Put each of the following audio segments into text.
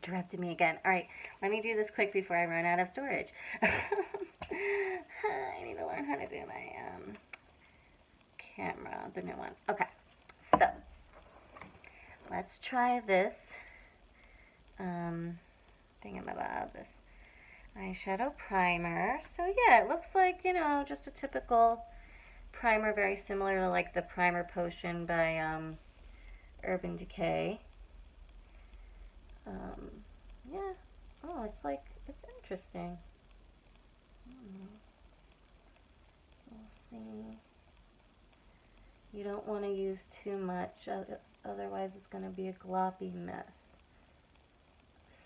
interrupted me again. All right, let me do this quick before I run out of storage. I need to learn how to do my camera, the new one. Okay, so let's try this thingamabob, this eyeshadow primer. So yeah, it looks like, you know, just a typical primer, very similar to like the primer potion by Urban Decay. Yeah. Oh, it's like, it's interesting. We'll see. You don't want to use too much, otherwise it's going to be a gloppy mess.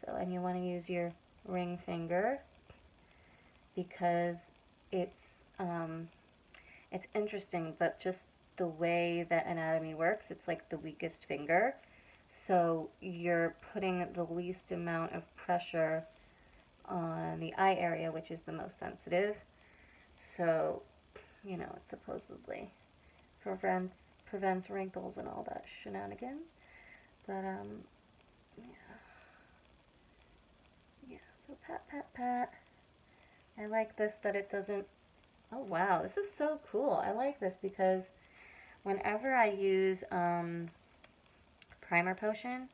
So, and you want to use your ring finger because it's interesting, but just the way that anatomy works, it's like the weakest finger. So you're putting the least amount of pressure on the eye area, which is the most sensitive. So, you know, it supposedly prevents wrinkles and all that shenanigans. But, yeah, so pat, pat, pat. I like this that it doesn't, oh wow, this is so cool. I like this because whenever I use primer potion,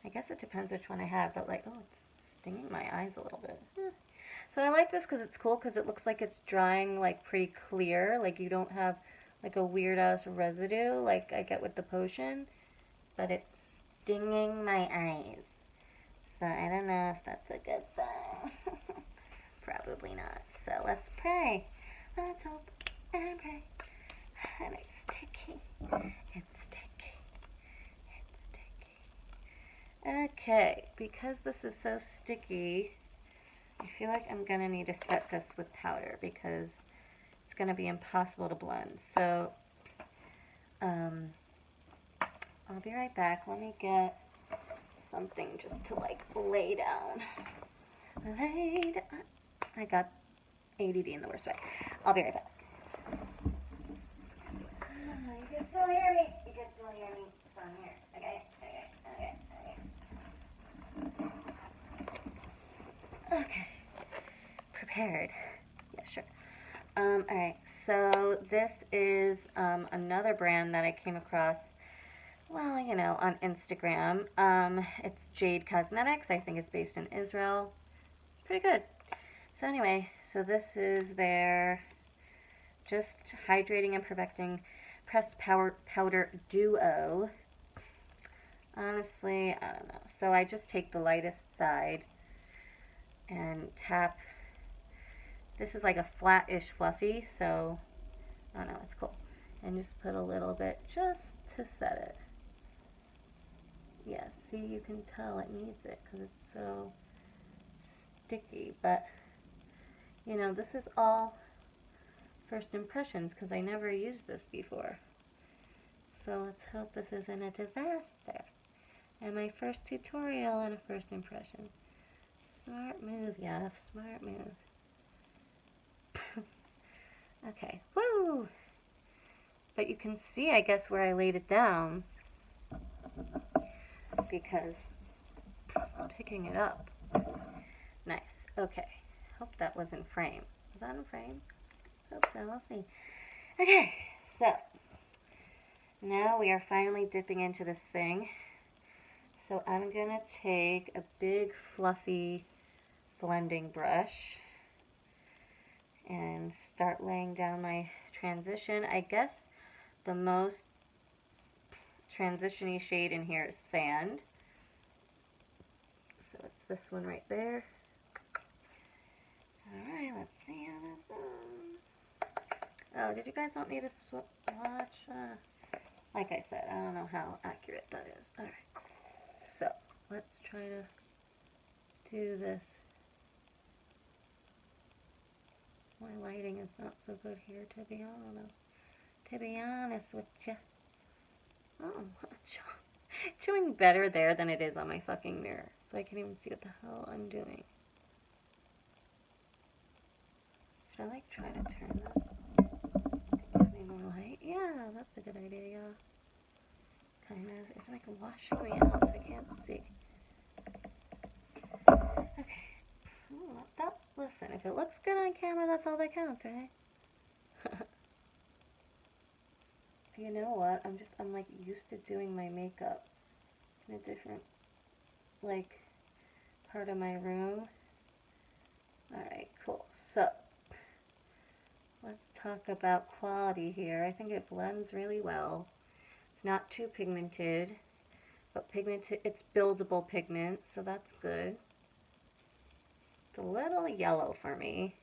I guess it depends which one I have, but like, oh, it's stinging my eyes a little bit. So I like this because it's cool because it looks like it's drying like pretty clear, like you don't have like a weird ass residue like I get with the potion, but it's stinging my eyes. So I don't know if that's a good thing. Probably not. So let's pray. Let's hope and pray. And it's sticky. It's sticky. It's sticky. Okay, because this is so sticky, I feel like I'm going to need to set this with powder because it's going to be impossible to blend. So, I'll be right back. Let me get something just to like lay down. Lay down. I got ADD in the worst way. I'll be right back. You can still hear me. You can still hear me from here. Okay. Okay. Prepared. Yeah, sure. Alright, so this is another brand that I came across, well, you know, on Instagram. It's Jade Cosmetics. I think it's based in Israel. Pretty good. So anyway, so this is their just hydrating and perfecting pressed powder duo. Honestly, I don't know. So I just take the lightest side and tap. This is like a flat-ish fluffy, so I don't know, it's cool. And just put a little bit just to set it. Yeah, see, you can tell it needs it because it's so sticky, but you know, this is all first impressions because I never used this before. So let's hope this isn't a disaster. And my first tutorial and a first impression. Smart move, yeah, smart move. Okay, woo! But you can see, I guess, where I laid it down because it's picking it up. Nice. Okay. Hope that was in frame. Was that in frame? Hope so. We'll see. Okay, so now we are finally dipping into this thing. So I'm going to take a big fluffy blending brush and start laying down my transition. I guess the most transition-y shade in here is Sand. So it's this one right there. Alright, let's see how this goes. Oh, did you guys want me to watch? Like I said, I don't know how accurate that is. Alright, so let's try to do this. My lighting is not so good here, to be honest. To be honest with you. Oh, it's showing better there than it is on my fucking mirror. So I can't even see what the hell I'm doing. Should I like try to turn this? Give me more light? Yeah, that's a good idea. Kind of. It's like washing me out so I can't see. camera, that's all that counts, right? You know what? I'm like used to doing my makeup in a different, like, part of my room. Alright, cool. So, let's talk about quality here. I think it blends really well. It's not too pigmented, but it's buildable pigment, so that's good. It's a little yellow for me.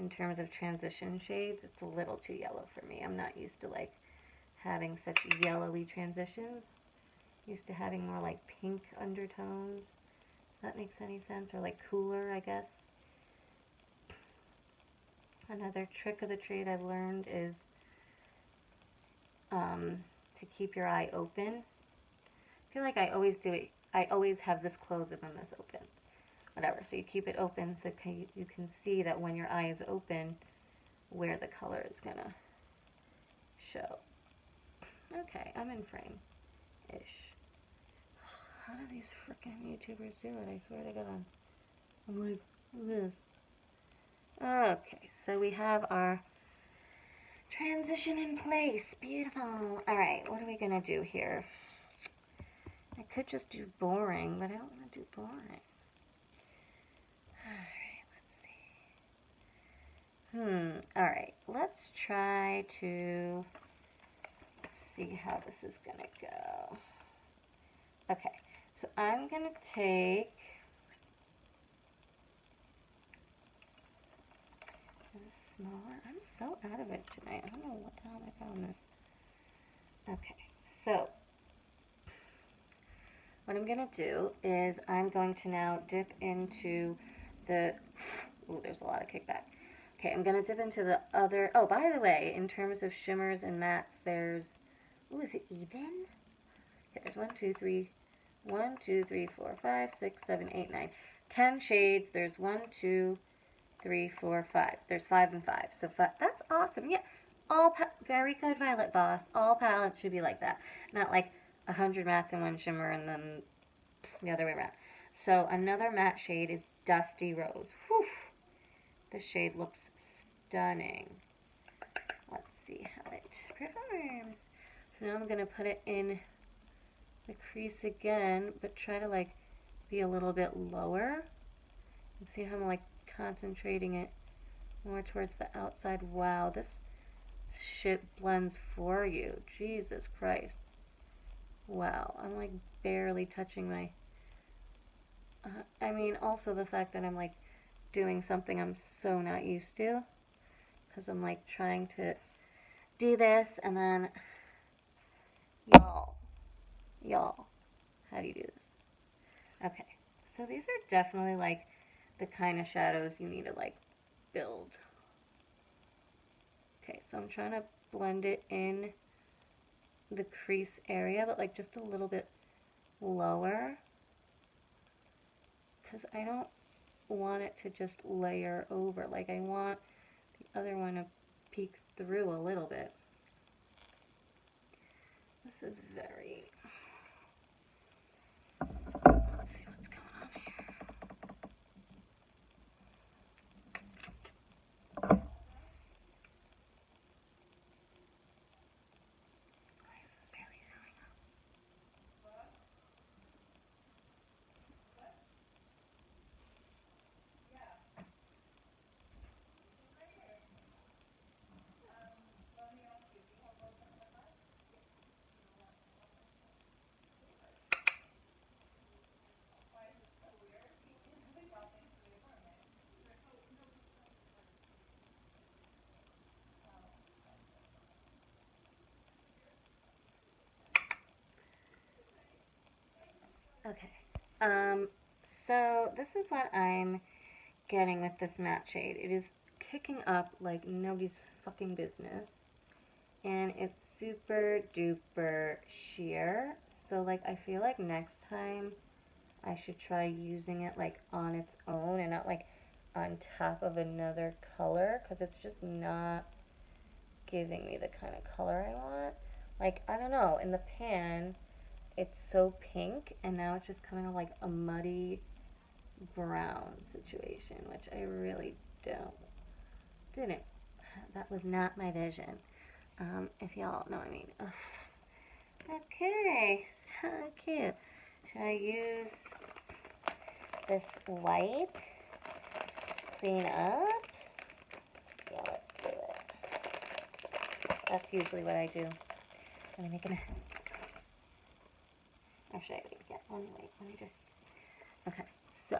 In terms of transition shades, it's a little too yellow for me. I'm not used to like having such yellowy transitions. Used to having more like pink undertones. If that makes any sense, or like cooler, I guess. Another trick of the trade I've learned is to keep your eye open. I feel like I always do it. I always have this closed and then this open. Whatever, so you keep it open so you can see that when your eye is open, where the color is gonna show. Okay, I'm in frame-ish. How do these freaking YouTubers do it? I swear to God. I'm like, this. Okay, so we have our transition in place. Beautiful. Alright, what are we gonna do here? I could just do boring, but I don't want to do boring. Alright, let's try to see how this is gonna go. Okay, so I'm gonna take a smaller, I'm so out of it tonight. I don't know what the hell I found this. Okay, so what I'm gonna do is I'm going to now dip into the, ooh, there's a lot of kickback. Okay, I'm going to dip into the other, oh, by the way, in terms of shimmers and mattes, there's, ooh, is it even? Okay, there's 4, 6, 7, 8, 9, 10 shades. There's 1, 2, 3, 4, 5. There's 5 and 5. So that's awesome. Yeah, very good, Violet Boss. All palettes should be like that. Not like 100 mattes in one shimmer and then the other way around. So another matte shade is Dusty Rose. Whew. The shade looks stunning. Let's see how it performs. So now I'm going to put it in the crease again, but try to like be a little bit lower. And see how I'm like concentrating it more towards the outside. Wow, this shit blends for you. Jesus Christ. Wow, I'm like barely touching my... I mean, also the fact that I'm like doing something I'm so not used to, because I'm like trying to do this and then y'all, how do you do this? Okay, so these are definitely like the kind of shadows you need to like build. Okay, so I'm trying to blend it in the crease area, but like just a little bit lower, because I don't want it to just layer over. Like I want the other one to peek through a little bit. This is very... Let's see what's going on here. Why is this barely showing up? Okay, so this is what I'm getting with this matte shade. It is kicking up like nobody's fucking business, and it's super duper sheer, so like I feel like next time I should try using it like on its own and not like on top of another color, because it's just not giving me the kind of color I want. Like, I don't know, in the pan it's so pink, and now it's just coming out like a muddy brown situation, which I really don't that was not my vision. If y'all know what I mean. Ugh. Okay, so cute. Should I use this wipe to clean up? Yeah, let's do it. That's usually what I do. Let me make it. Actually, I didn't get one. Wait, let me just. Okay, so.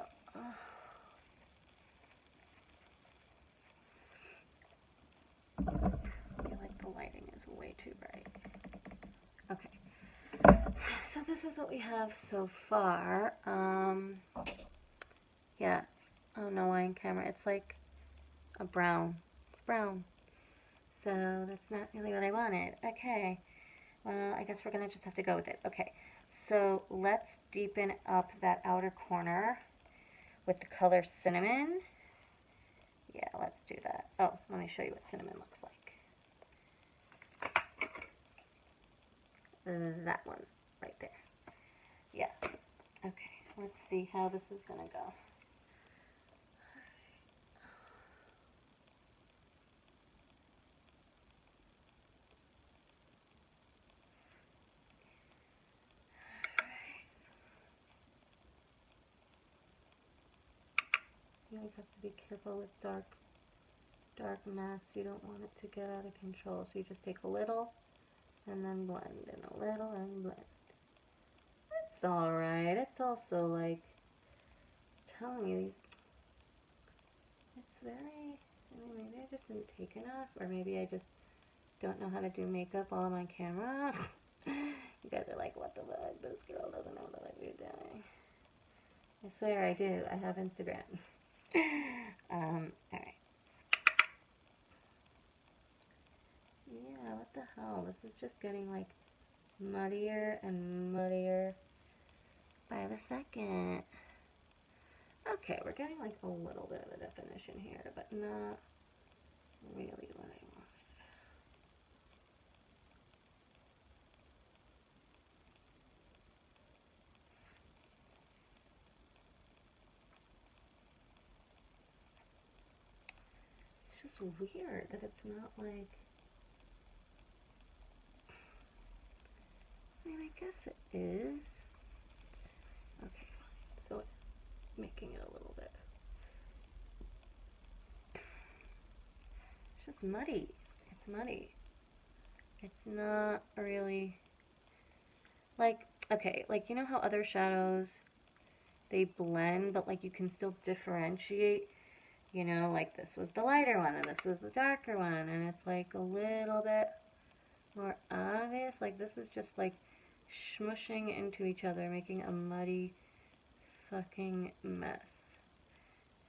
I feel like the lighting is way too bright. Okay, so this is what we have so far. Yeah. Oh no, wine camera. It's like a brown. It's brown. So that's not really what I wanted. Okay. Well, I guess we're gonna just have to go with it. Okay. So let's deepen up that outer corner with the color cinnamon. Yeah, let's do that. Oh, let me show you what cinnamon looks like. That one right there. Yeah. Okay, let's see how this is gonna go. You always have to be careful with dark mattes. You don't want it to get out of control. So you just take a little and then blend, and a little and blend. It's alright. It's also like telling you it's very, I mean, maybe I just didn't take enough, or maybe I just don't know how to do makeup while I'm on camera. You guys are like, what the fuck? This girl doesn't know what she's doing. I swear I do. I have Instagram. Alright. Yeah, what the hell? This is just getting like muddier and muddier by the second. Okay, we're getting like a little bit of a definition here, but not really what I want. It's just weird that it's not like, I mean, I guess it is. Okay, so it's making it a little bit. It's just muddy. It's muddy. It's not really, like, okay, like, you know how other shadows, they blend, but like you can still differentiate, you know, like this was the lighter one and this was the darker one, and it's like a little bit more obvious. Like this is just like smushing into each other, making a muddy fucking mess.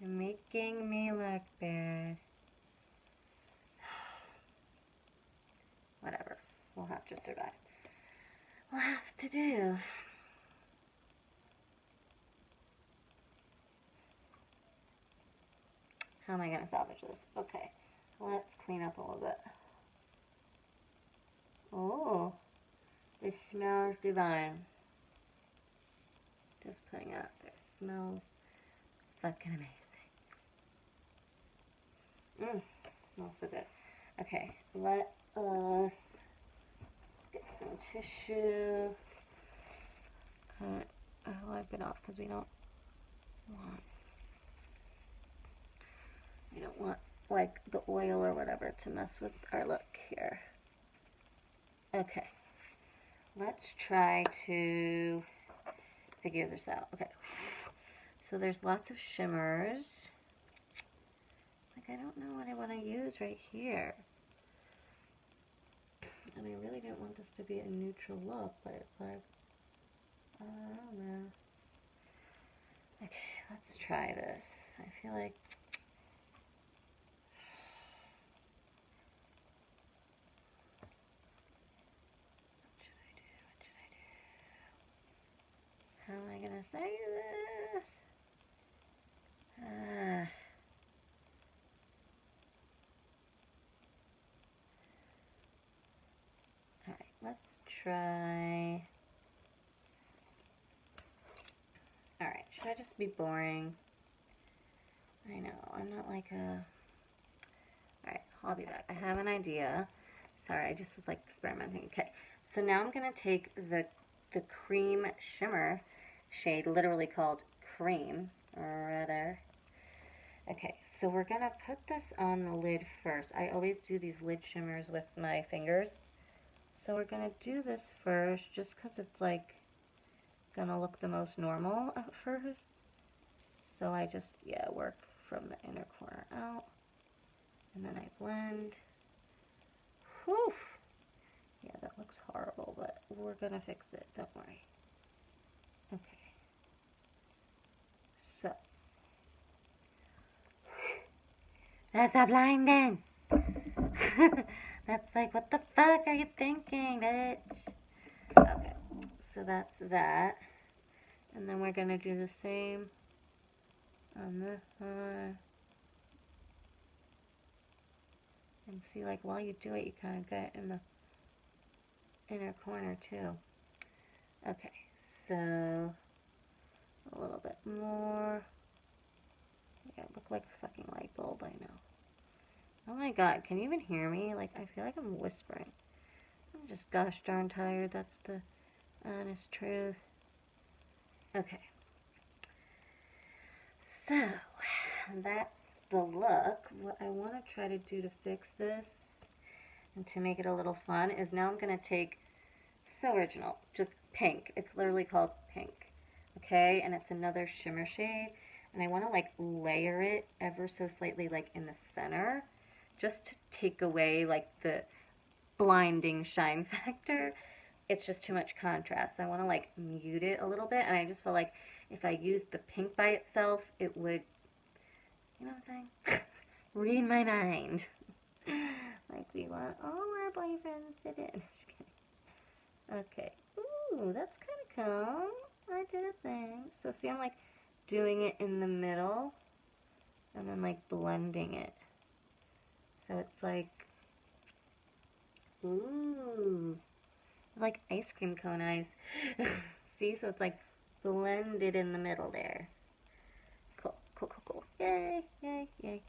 And making me look bad. Whatever. We'll have to survive. We'll have to do. How am I going to salvage this? Okay. Let's clean up a little bit. Oh. It smells divine. Just putting it out there. It smells fucking amazing. It smells so good. Okay, let us get some tissue. I'll wipe it off because we don't want like the oil or whatever to mess with our look here. Okay, let's try to figure this out. Okay, so there's lots of shimmers. Like I don't know what I want to use right here. And I really didn't want this to be a neutral look, but it's like, I don't know. Okay, let's try this. I feel like how am I gonna say this? Alright, let's try. Alright, should I just be boring? I know, I'm not like a... I'll be back. I have an idea. Sorry, I just was like experimenting. Okay, so now I'm gonna take the cream shimmer shade, literally called Cream, right there. Okay, so we're gonna put this on the lid first. I always do these lid shimmers with my fingers. So we're gonna do this first, just because it's like gonna look the most normal at first. So I just, yeah, work from the inner corner out, and then I blend. Whew! Yeah, that looks horrible, but we're gonna fix it, don't worry. Okay. So. That's a blinding! That's like, what the fuck are you thinking, bitch? Okay, so that's that. And then we're gonna do the same on this one. And see, like, while you do it, you kind of get in the inner corner, too. Okay, so a little bit more. Yeah, look like a fucking light bulb, I know. Oh my god, can you even hear me? Like, I feel like I'm whispering. I'm just gosh darn tired, that's the honest truth. Okay. So, that's the look. What I want to try to do to fix this and to make it a little fun is now I'm going to take, so original, just pink. It's literally called Pink. Okay, and it's another shimmer shade. And I want to like layer it ever so slightly like in the center, just to take away like the blinding shine factor. It's just too much contrast. So I want to like mute it a little bit, and I just feel like if I used the pink by itself, it would, you know what I'm saying? Read my mind. Like we want all our boyfriends to fit in. Just kidding. Okay. Ooh, that's kind of cool. I did a thing. So see, I'm like doing it in the middle, and then like blending it. So it's like, ooh, like ice cream cone eyes. See, so it's like blended in the middle there. Cool, cool, cool, cool. Yay, yay, yay.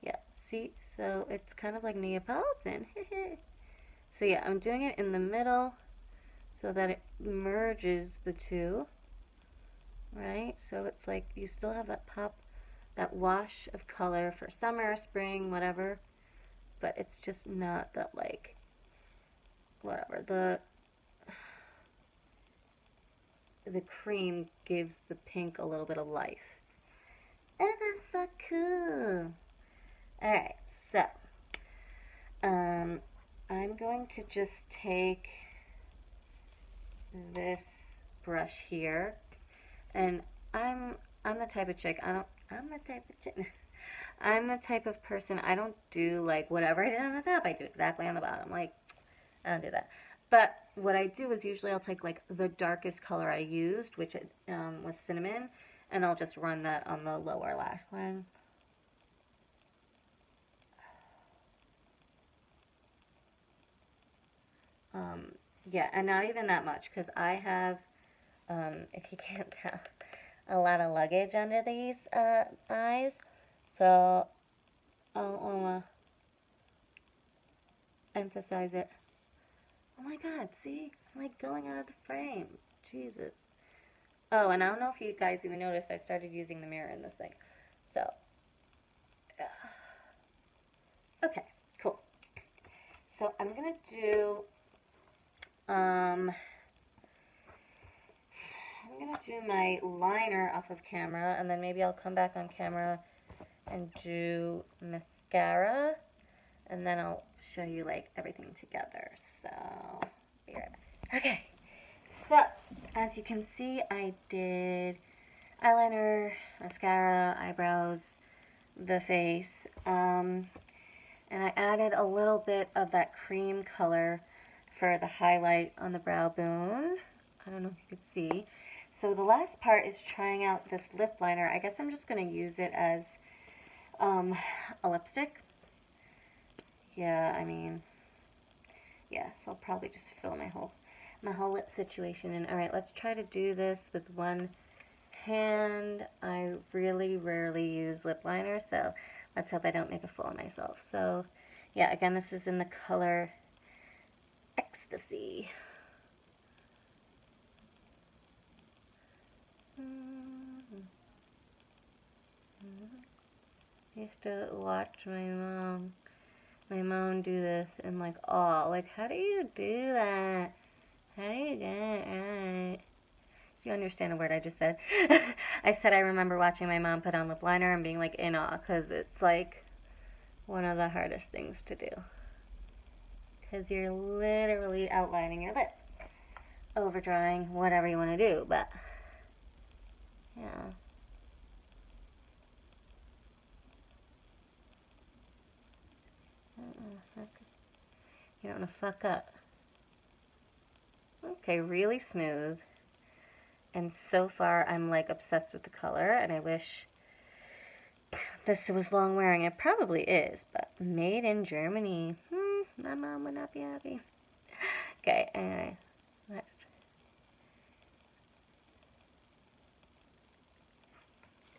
Yeah, see, so it's kind of like Neapolitan. So yeah, I'm doing it in the middle so that it merges the two, right? So it's like you still have that pop, that wash of color for summer, spring, whatever, but it's just not that like, whatever, the cream gives the pink a little bit of life. And that's so cool. Alright, so I'm going to just take this brush here, and I'm the type of chick, I'm the type of person, I don't do like whatever I did on the top, I do exactly on the bottom. Like, I don't do that. But what I do is usually I'll take like the darkest color I used, which was cinnamon, and I'll just run that on the lower lash line. Yeah, and not even that much, because I have, if you can't tell, a lot of luggage under these eyes, so I don't want to emphasize it. Oh my god, see? I'm like going out of the frame. Jesus. Oh, and I don't know if you guys even noticed, I started using the mirror in this thing. So, okay, cool. So I'm going to do, I'm going to do my liner off of camera, and then maybe I'll come back on camera and do mascara, and then I'll show you like everything together. So, be right back. Okay, so as you can see, I did eyeliner, mascara, eyebrows, the face, and I added a little bit of that cream color for the highlight on the brow bone. I don't know if you could see. So the last part is trying out this lip liner. I guess I'm just going to use it as a lipstick. Yeah, I mean, yeah, so I'll probably just fill my whole lip situation in. Alright, let's try to do this with one hand. I really rarely use lip liner, so let's hope I don't make a fool of myself. So Yeah, again, this is in the color Ecstasy. I used to watch my mom do this in like awe. Like, how do you do that? How do you get it right? If you understand a word I just said. I said I remember watching my mom put on lip liner and being like in awe because it's like one of the hardest things to do. Because you're literally outlining your lips. Over drawing, whatever you want to do, but yeah. You don't want to fuck up. Okay, really smooth. And so far, I'm like obsessed with the color, and I wish this was long wearing. It probably is, but made in Germany. My mom would not be happy. Okay, anyway. Let's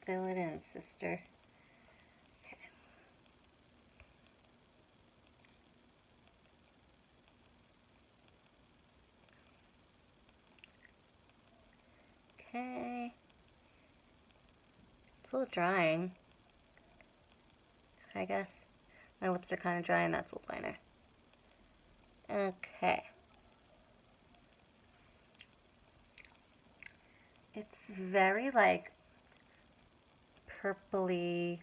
fill it in, sister. Okay. It's a little drying. I guess my lips are kind of dry and that's lip liner. Okay. It's very like purpley,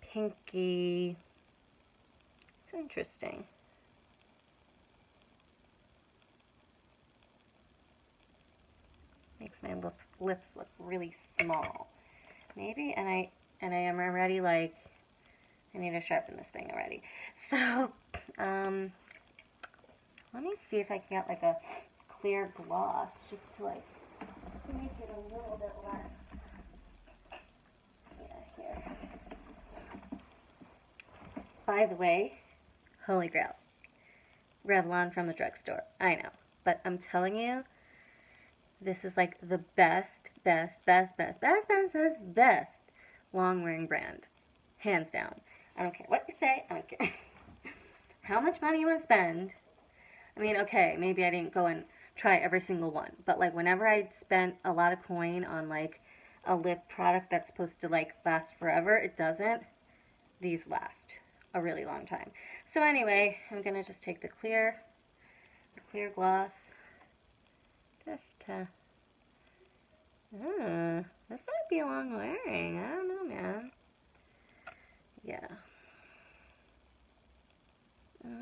pinky. It's interesting. Makes my lips look really small. Maybe, and I am already like, I need to sharpen this thing already. So, let me see if I can get like a clear gloss just to like make it a little bit less. Yeah, here. By the way, holy grail. Revlon from the drugstore. I know. But I'm telling you, this is like the best long wearing brand. Hands down. I don't care what you say. I don't care how much money you want to spend. I mean, okay, maybe I didn't go and try every single one. But like whenever I spent a lot of coin on like a lip product that's supposed to like last forever, it doesn't. These last a really long time. So anyway, I'm going to just take the clear gloss. Just this might be long wearing. I don't know, man. Yeah.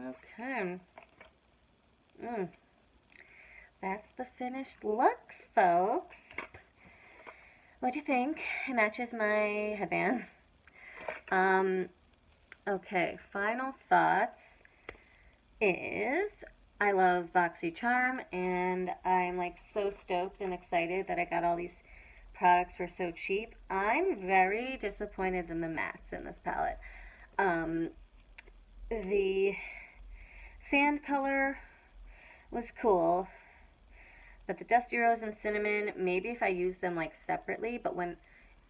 Okay. That's the finished look, folks. What do you think? It matches my headband. Okay, final thoughts is I love Boxy Charm, and I'm like so stoked and excited that I got all these products for so cheap. I'm very disappointed in the mattes in this palette. The sand color was cool, but the Dusty Rose and Cinnamon, maybe if I use them like separately, but when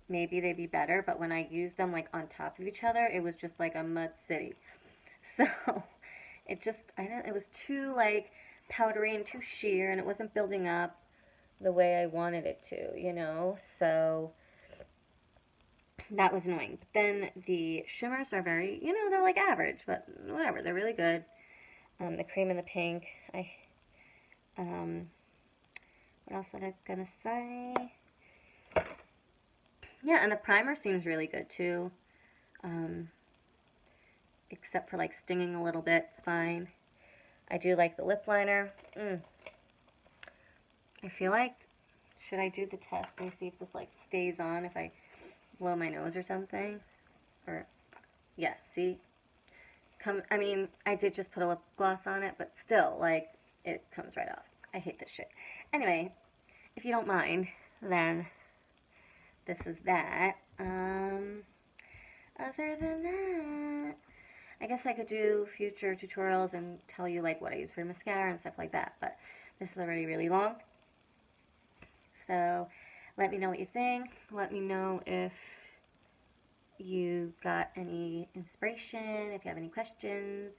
maybe they'd be better, but when I used them like on top of each other, it was just like a mud city. So it just, it was too like powdery and too sheer, and it wasn't building up the way I wanted it to, you know? So that was annoying. But then the shimmers are very, you know, they're like average, but whatever, they're really good. The cream and the pink, what else was I gonna say? Yeah, and the primer seems really good too. Except for like stinging a little bit, it's fine. I do like the lip liner. I feel like, should I do the test and see if this like stays on if I blow my nose or something? Or, yeah, see? I mean, I did just put a lip gloss on it, but still, like, it comes right off. I hate this shit. Anyway, if you don't mind, then this is that. Other than that, I guess I could do future tutorials and tell you like what I use for mascara and stuff like that, but this is already really long. So let me know what you think. Let me know if you got any inspiration, if you have any questions.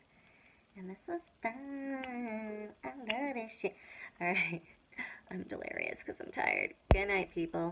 And this was fun. I love this shit. Alright. I'm delirious because I'm tired. Good night, people.